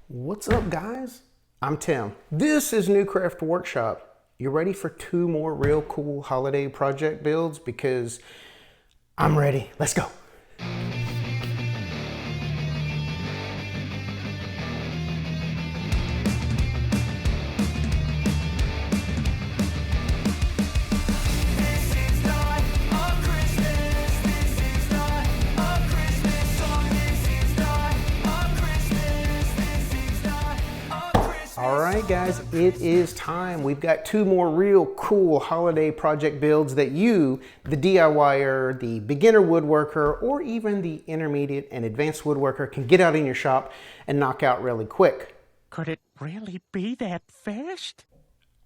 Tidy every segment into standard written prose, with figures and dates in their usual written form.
What's up, guys? I'm Tim. This is New Craft Workshop. You ready for 2 more real cool holiday project builds? Because I'm ready. Let's go. All right, guys, it is time. We've got 2 more real cool holiday project builds that you, the DIYer, the beginner woodworker, or even the intermediate and advanced woodworker can get out in your shop and knock out really quick. Could it really be that fast?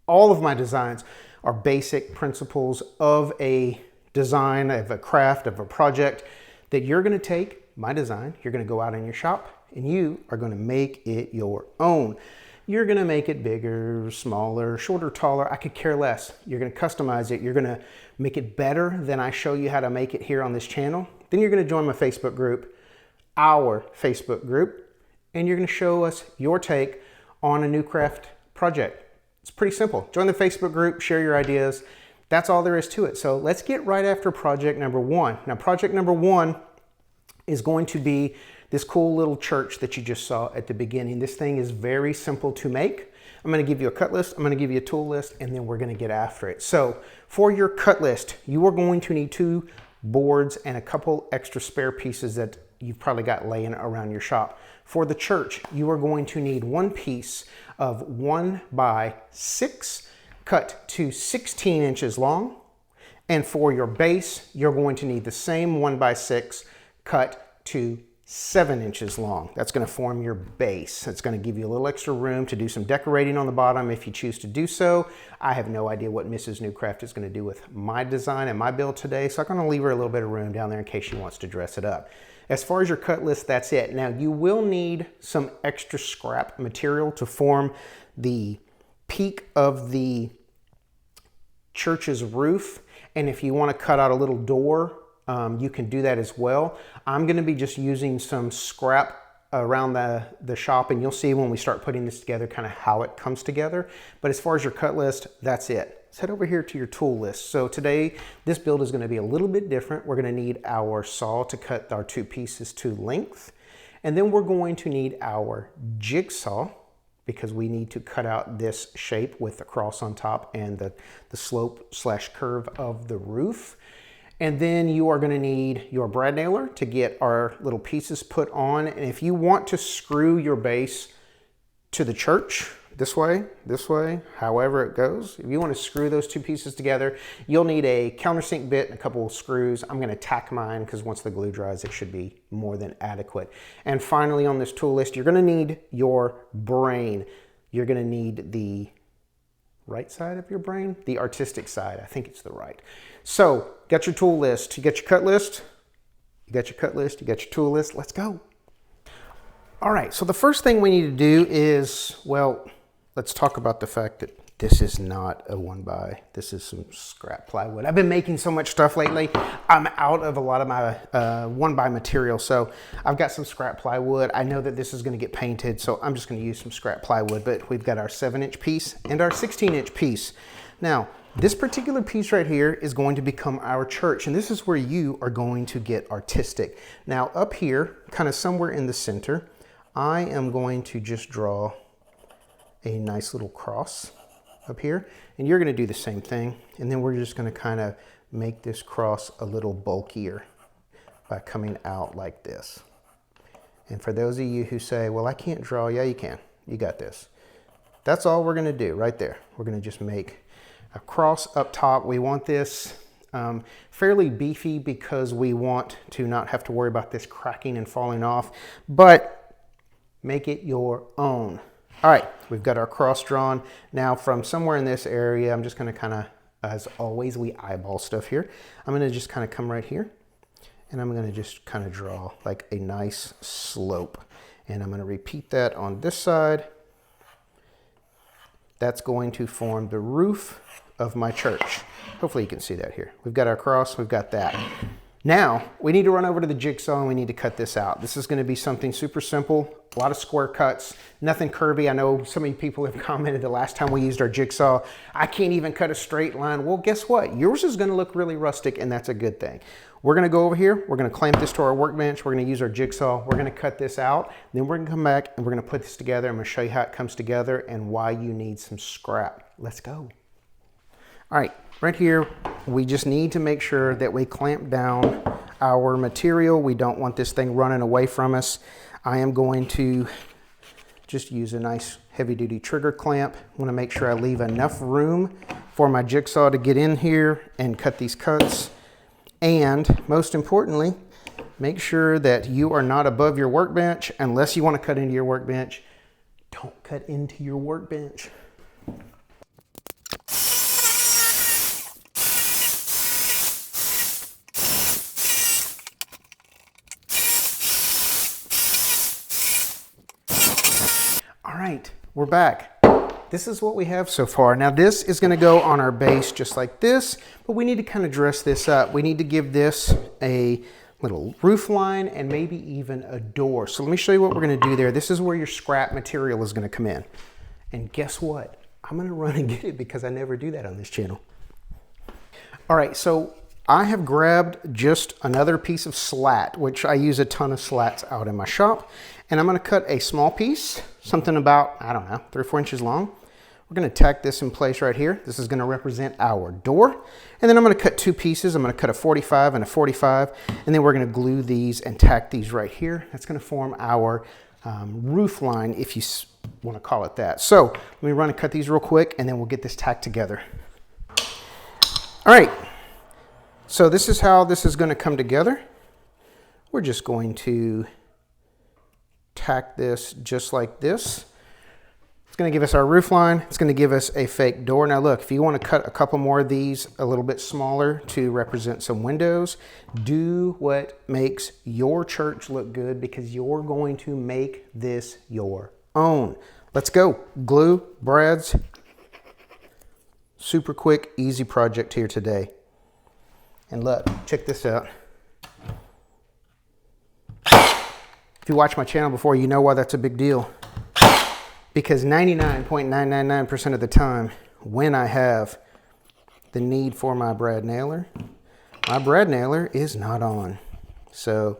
All of my designs are basic principles of a design, of a craft, of a project that you're going to take my design, you're going to go out in your shop, and you are going to make it your own. You're going to make it bigger, smaller, shorter, taller. I could care less. You're going to customize it. You're going to make it better than I show you how to make it here on this channel. Then you're going to join my Facebook group, our Facebook group, and you're going to show us your take on a new craft project. It's pretty simple. Join the Facebook group, share your ideas. That's all there is to it. So let's get right after project number 1. Now, project number 1 is going to be this cool little church that you just saw at the beginning. This thing is very simple to make. I'm going to give you a cut list, I'm going to give you a tool list, and then we're going to get after it. So for your cut list, you are going to need 2 boards and a couple extra spare pieces that you've probably got laying around your shop. For the church, you are going to need 1 piece of 1 by 6 cut to 16 inches long. And for your base, you're going to need the same 1 by 6 cut to 7 inches long. That's going to form your base. It's going to give you a little extra room to do some decorating on the bottom if you choose to do so. I have no idea what Mrs. Newcraft is going to do with my design and my build today, so I'm going to leave her a little bit of room down there in case she wants to dress it up. As far as your cut list, that's it. Now, you will need some extra scrap material to form the peak of the church's roof, and if you want to cut out a little door, you can do that as well. I'm going to be just using some scrap around the shop, and you'll see when we start putting this together kind of how it comes together. But as far as your cut list, that's it. Let's head over here to your tool list. So today, this build is going to be a little bit different. We're going to need our saw to cut our 2 pieces to length. And then we're going to need our jigsaw, because we need to cut out this shape with the cross on top and the slope/curve of the roof. And then you are going to need your brad nailer to get our little pieces put on. And if you want to screw your base to the church, this way, however it goes, if you want to screw those 2 pieces together, you'll need a countersink bit and a couple of screws. I'm going to tack mine because once the glue dries, it should be more than adequate. And finally, on this tool list, you're going to need your brain. You're going to need the right side of your brain, the artistic side. I think it's the right. So, got your tool list, you got your cut list, you got your cut list, you got your tool list. Let's go. All right, so the first thing we need to do is, well, let's talk about the fact that this is not a 1 by, this is some scrap plywood. I've been making so much stuff lately. I'm out of a lot of my 1 by material, so I've got some scrap plywood. I know that this is going to get painted, so I'm just going to use some scrap plywood, but we've got our 7-inch piece and our 16-inch piece. Now, this particular piece right here is going to become our church, and this is where you are going to get artistic. Now, up here, kind of somewhere in the center, I am going to just draw a nice little cross up here, and you're going to do the same thing, and then we're just going to kind of make this cross a little bulkier by coming out like this. And for those of you who say, well, I can't draw, yeah, you can. You got this. That's all we're going to do right there. We're going to just make a cross up top. We want this fairly beefy because we want to not have to worry about this cracking and falling off, but make it your own. All right, we've got our cross drawn. Now from somewhere in this area, I'm just going to kind of, as always, we eyeball stuff here. I'm going to just kind of come right here, and I'm going to just kind of draw like a nice slope. And I'm going to repeat that on this side. That's going to form the roof of my church. Hopefully you can see that here. We've got our cross, we've got that. Now, we need to run over to the jigsaw and we need to cut this out. This is going to be something super simple, a lot of square cuts, nothing curvy. I know so many people have commented the last time we used our jigsaw, I can't even cut a straight line. Well, guess what? Yours is going to look really rustic, and that's a good thing. We're going to go over here. We're going to clamp this to our workbench. We're going to use our jigsaw. We're going to cut this out. Then we're going to come back and we're going to put this together. I'm going to show you how it comes together and why you need some scrap. Let's go. All right, right here, we just need to make sure that we clamp down our material. We don't want this thing running away from us. I am going to just use a nice heavy-duty trigger clamp. I want to make sure I leave enough room for my jigsaw to get in here and cut these cuts. And most importantly, make sure that you are not above your workbench. Unless you want to cut into your workbench, don't cut into your workbench. All right, we're back. This is what we have so far. Now this is going to go on our base just like this, but we need to kind of dress this up. We need to give this a little roof line and maybe even a door. So let me show you what we're going to do there. This is where your scrap material is going to come in. And guess what? I'm going to run and get it because I never do that on this channel. All right, so I have grabbed just another piece of slat, which I use a ton of slats out in my shop. And I'm going to cut a small piece, something about, I don't know, 3 or 4 inches long. We're going to tack this in place right here. This is going to represent our door. And then I'm going to cut 2 pieces. I'm going to cut a 45 and a 45. And then we're going to glue these and tack these right here. That's going to form our roof line, if you want to call it that. So let me run and cut these real quick, and then we'll get this tacked together. All right. So this is how this is going to come together. We're just going to tack this just like this. It's going to give us our roof line. It's going to give us a fake door. Now look, if you want to cut a couple more of these a little bit smaller to represent some windows, do what makes your church look good, because you're going to make this your own. Let's go. Glue, brads. Super quick, easy project here today. And look, check this out. If you watch my channel before, you know why that's a big deal. Because 99.999% of the time, when I have the need for my brad nailer is not on. So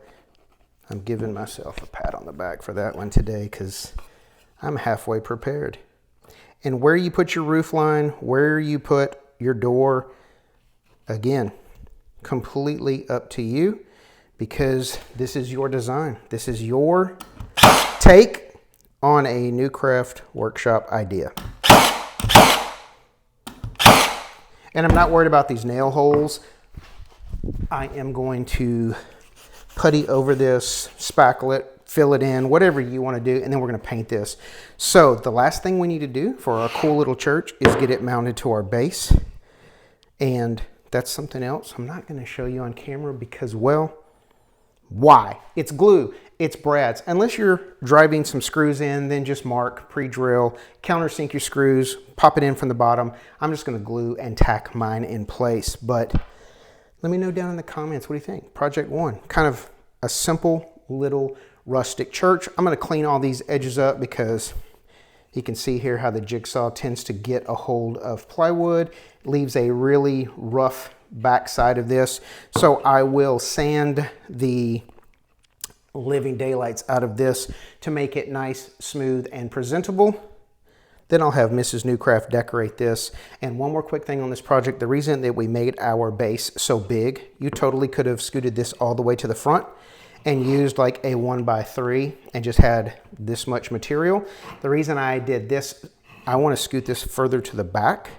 I'm giving myself a pat on the back for that one today, because I'm halfway prepared. And where you put your roof line, where you put your door, again, completely up to you, because this is your design. This is your take on a new craft workshop idea. And I'm not worried about these nail holes. I am going to putty over this, spackle it, fill it in, whatever you want to do, and then we're going to paint this. So the last thing we need to do for our cool little church is get it mounted to our base. And that's something else I'm not going to show you on camera because, well, why? It's glue, it's brads. Unless you're driving some screws in, then just mark, pre-drill, countersink your screws, pop it in from the bottom. I'm just going to glue and tack mine in place. But let me know down in the comments, what do you think? Project 1, kind of a simple little rustic church. I'm going to clean all these edges up because you can see here how the jigsaw tends to get a hold of plywood. It leaves a really rough backside of this. So I will sand the living daylights out of this to make it nice, smooth, and presentable. Then I'll have Mrs. Newcraft decorate this. And one more quick thing on this project. The reason that we made our base so big, you totally could have scooted this all the way to the front and used like a 1x3 and just had this much material. The reason I did this, I want to scoot this further to the back.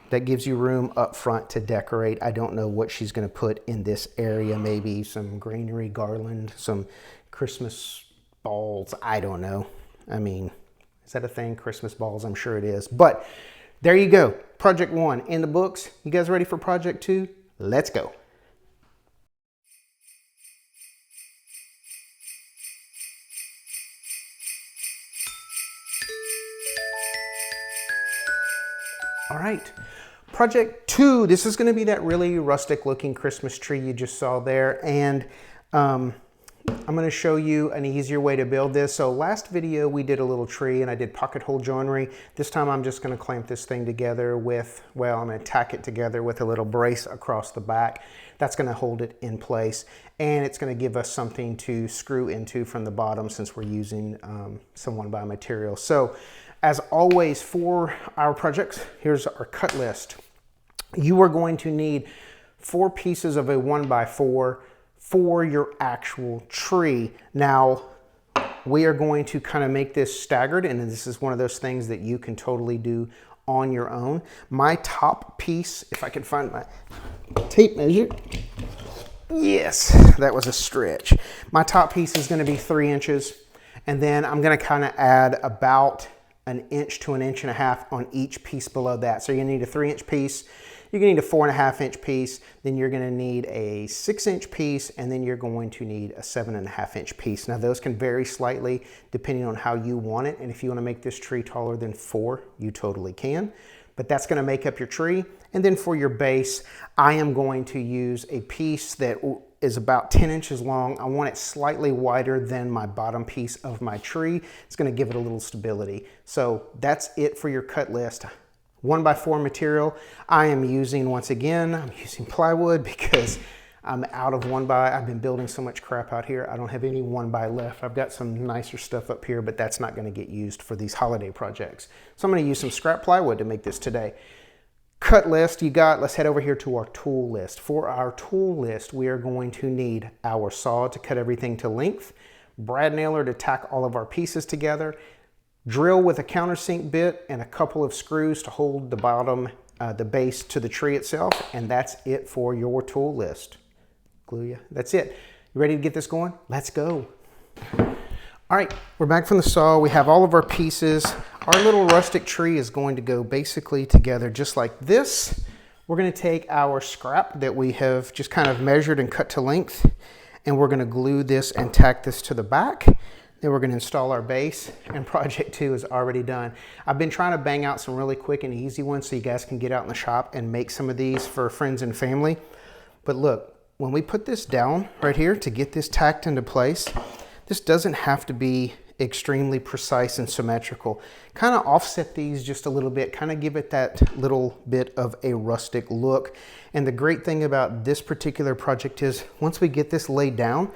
That gives you room up front to decorate. I don't know what she's going to put in this area. Maybe some greenery, garland, some Christmas balls. I don't know. I mean, is that a thing? Christmas balls? I'm sure it is. But there you go. Project 1 in the books. You guys ready for project 2? Let's go. All right, Project 2, this is going to be that really rustic looking Christmas tree you just saw there. And I'm going to show you an easier way to build this. So last video we did a little tree and I did pocket hole joinery. This time I'm just going to clamp this thing together with, well, I'm going to tack it together with a little brace across the back. That's going to hold it in place, and it's going to give us something to screw into from the bottom since we're using some 1x material. So as always for our projects, here's our cut list. You are going to need 4 pieces of a 1x4 for your actual tree. Now, we are going to kind of make this staggered, and this is one of those things that you can totally do on your own. My top piece, if I can find my tape measure, yes, that was a stretch. My top piece is going to be 3 inches, and then I'm going to kind of add about an inch to an inch and a half on each piece below that. So you're going to need a 3-inch piece, you're going to need a 4.5-inch piece, then you're going to need a 6-inch piece, and then you're going to need a 7.5-inch piece. Now those can vary slightly depending on how you want it, and if you want to make this tree taller than 4, you totally can. But that's going to make up your tree. And then for your base, I am going to use a piece that is about 10 inches long. I want it slightly wider than my bottom piece of my tree. It's going to give it a little stability. So that's it for your cut list. 1x4 material. I am using, once again, I'm using plywood because I'm out of 1x. I've been building so much crap out here. I don't have any 1x left. I've got some nicer stuff up here, but that's not going to get used for these holiday projects. So I'm going to use some scrap plywood to make this today. Cut list you got, let's head over here to our tool list. For our tool list, we are going to need our saw to cut everything to length, brad nailer to tack all of our pieces together, drill with a countersink bit, and a couple of screws to hold the bottom, the base to the tree itself, and that's it for your tool list. Glue ya. That's it. You ready to get this going? Let's go. All right, we're back from the saw. We have all of our pieces. Our little rustic tree is going to go basically together just like this. We're going to take our scrap that we have just kind of measured and cut to length, and we're going to glue this and tack this to the back. Then we're going to install our base, and project 2 is already done. I've been trying to bang out some really quick and easy ones so you guys can get out in the shop and make some of these for friends and family. But look, when we put this down right here to get this tacked into place, this doesn't have to be extremely precise and symmetrical. Kind of offset these just a little bit, kind of give it that little bit of a rustic look. And the great thing about this particular project is once we get this laid down,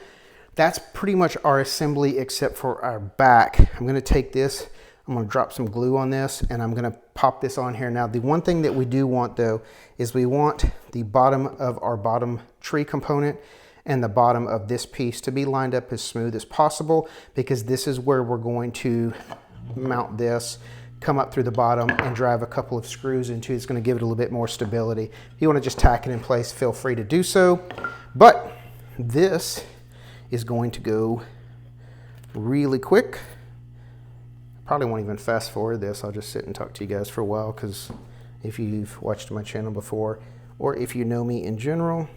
that's pretty much our assembly except for our back. I'm going to take this, I'm going to drop some glue on this, and I'm going to pop this on here. Now, the one thing that we do want though is we want the bottom of our bottom tree component and the bottom of this piece to be lined up as smooth as possible, because this is where we're going to mount this, come up through the bottom and drive a couple of screws into. It's going to give it a little bit more stability. If you want to just tack it in place, feel free to do so. But this is going to go really quick. Probably won't even fast forward this. I'll just sit and talk to you guys for a while, because if you've watched my channel before, or if you know me in general,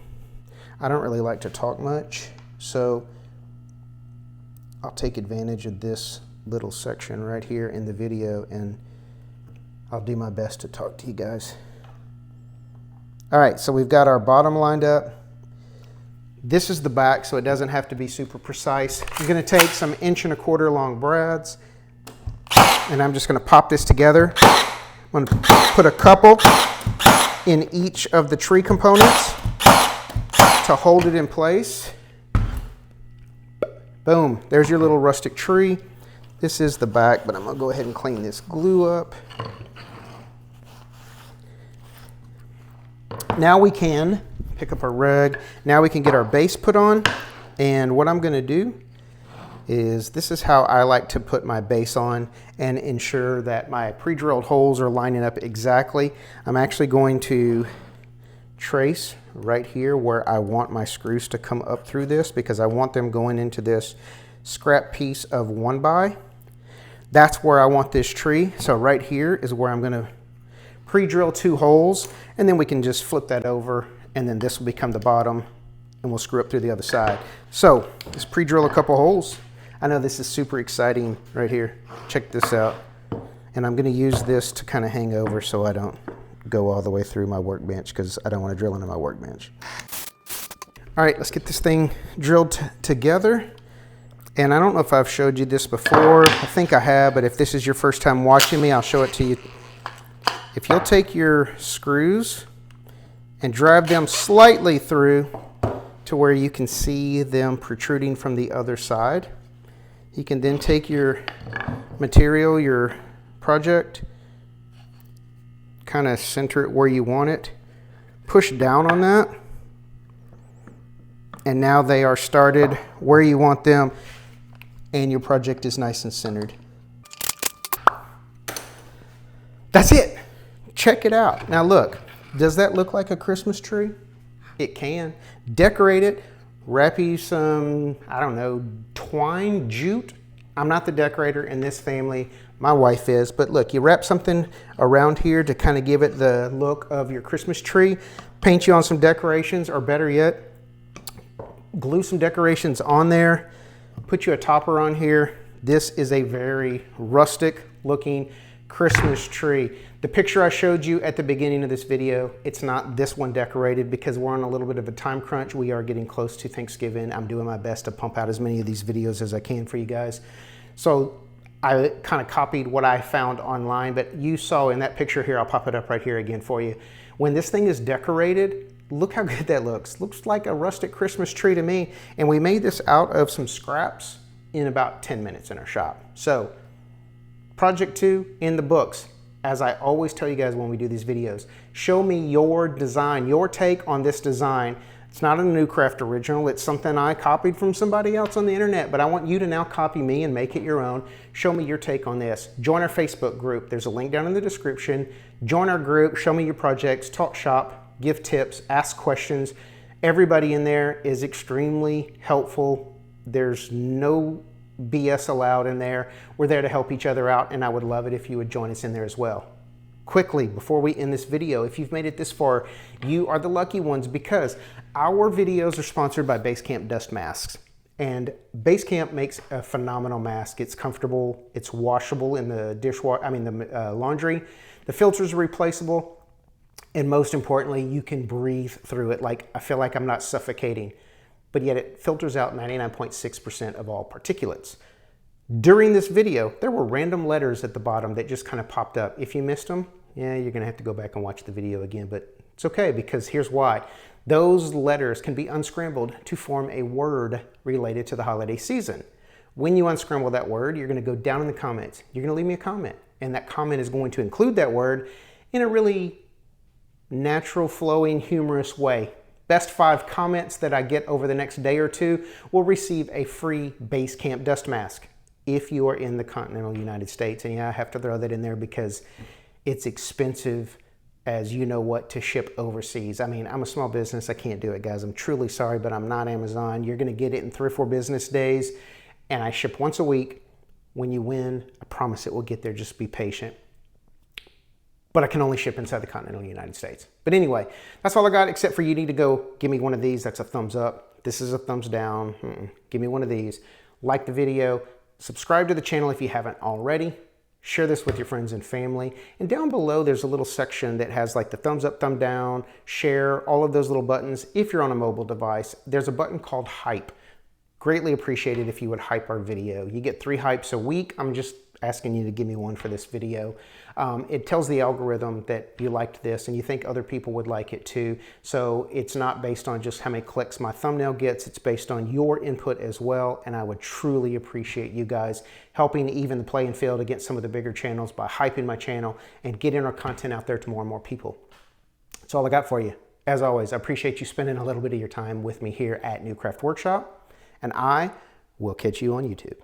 I don't really like to talk much, so I'll take advantage of this little section right here in the video, and I'll do my best to talk to you guys. All right, so we've got our bottom lined up. This is the back, so it doesn't have to be super precise. I'm going to take some 1¼ long brads, and I'm just going to pop this together. I'm going to put a couple in each of the tree components to hold it in place. Boom, there's your little rustic tree. This is the back, but I'm going to go ahead and clean this glue up. Now we can pick up our rug. Now we can get our base put on. And what I'm going to do is, this is how I like to put my base on and ensure that my pre-drilled holes are lining up exactly. I'm actually going to trace right here where I want my screws to come up through this, because I want them going into this scrap piece of 1x. That's where I want this tree. So right here is where I'm going to pre-drill 2 holes, and then we can just flip that over, and then this will become the bottom, and we'll screw up through the other side. So let's pre-drill a couple holes. I know this is super exciting right here. Check this out. And I'm going to use this to kind of hang over so I don't go all the way through my workbench because I don't want to drill into my workbench. All right, let's get this thing drilled together. And I don't know if I've showed you this before. I think I have, but if this is your first time watching me, I'll show it to you. If you'll take your screws and drive them slightly through to where you can see them protruding from the other side, you can then take your material, your project, kind of center it where you want it, push down on that, and now they are started where you want them, and your project is nice and centered. That's it. Check it out. Now look, does that look like a Christmas tree? It can. Decorate it, wrap you some, I don't know, twine, jute. I'm not the decorator in this family, my wife is, but look, you wrap something around here to kind of give it the look of your Christmas tree, paint you on some decorations, or better yet, glue some decorations on there, put you a topper on here. This is a very rustic looking Christmas tree. The picture I showed you at the beginning of this video, it's not this one decorated because we're on a little bit of a time crunch. We are getting close to Thanksgiving. I'm doing my best to pump out as many of these videos as I can for you guys. So I kind of copied what I found online, but you saw in that picture here, I'll pop it up right here again for you. When this thing is decorated, look how good that looks. Looks like a rustic Christmas tree to me. And we made this out of some scraps in about 10 minutes in our shop. So project 2 in the books. As I always tell you guys when we do these videos, show me your design, your take on this design. It's not a Newcraft original. It's something I copied from somebody else on the internet, but I want you to now copy me and make it your own. Show me your take on this. Join our Facebook group. There's a link down in the description. Join our group. Show me your projects. Talk shop. Give tips. Ask questions. Everybody in there is extremely helpful. There's no BS allowed in there. We're there to help each other out, and I would love it if you would join us in there as well. Quickly, before we end this video, if you've made it this far, you are the lucky ones because our videos are sponsored by Basecamp Dust Masks. And Basecamp makes a phenomenal mask. It's comfortable, it's washable in the laundry. The filters are replaceable, and most importantly, you can breathe through it. Like, I feel like I'm not suffocating, but yet it filters out 99.6% of all particulates. During this video, there were random letters at the bottom that just kind of popped up. If you missed them, yeah, you're gonna have to go back and watch the video again, but it's okay because here's why. Those letters can be unscrambled to form a word related to the holiday season. When you unscramble that word, you're gonna go down in the comments. You're gonna leave me a comment, and that comment is going to include that word in a really natural, flowing, humorous way. Best 5 comments that I get over the next day or two will receive a free Basecamp dust mask if you are in the continental United States. And yeah, I have to throw that in there because it's expensive as you know what to ship overseas. I mean, I'm a small business. I can't do it, guys. I'm truly sorry, but I'm not Amazon. You're going to get it in 3 or 4 business days, and I ship once a week. When you win, I promise it will get there. Just be patient. But I can only ship inside the continental United States. But anyway, that's all I got, except for you need to go give me one of these. That's a thumbs up. This is a thumbs down. Give me one of these. Like the video. Subscribe to the channel if you haven't already. Share this with your friends and family. And down below, there's a little section that has like the thumbs up, thumb down, share, all of those little buttons. If you're on a mobile device, there's a button called hype. Greatly appreciated if you would hype our video. You get 3 hypes a week. I'm just asking you to give me one for this video. It tells the algorithm that you liked this and you think other people would like it too. So it's not based on just how many clicks my thumbnail gets, it's based on your input as well. And I would truly appreciate you guys helping even the playing field against some of the bigger channels by hyping my channel and getting our content out there to more and more people. That's all I got for you. As always, I appreciate you spending a little bit of your time with me here at Newcraft Workshop, and I will catch you on YouTube.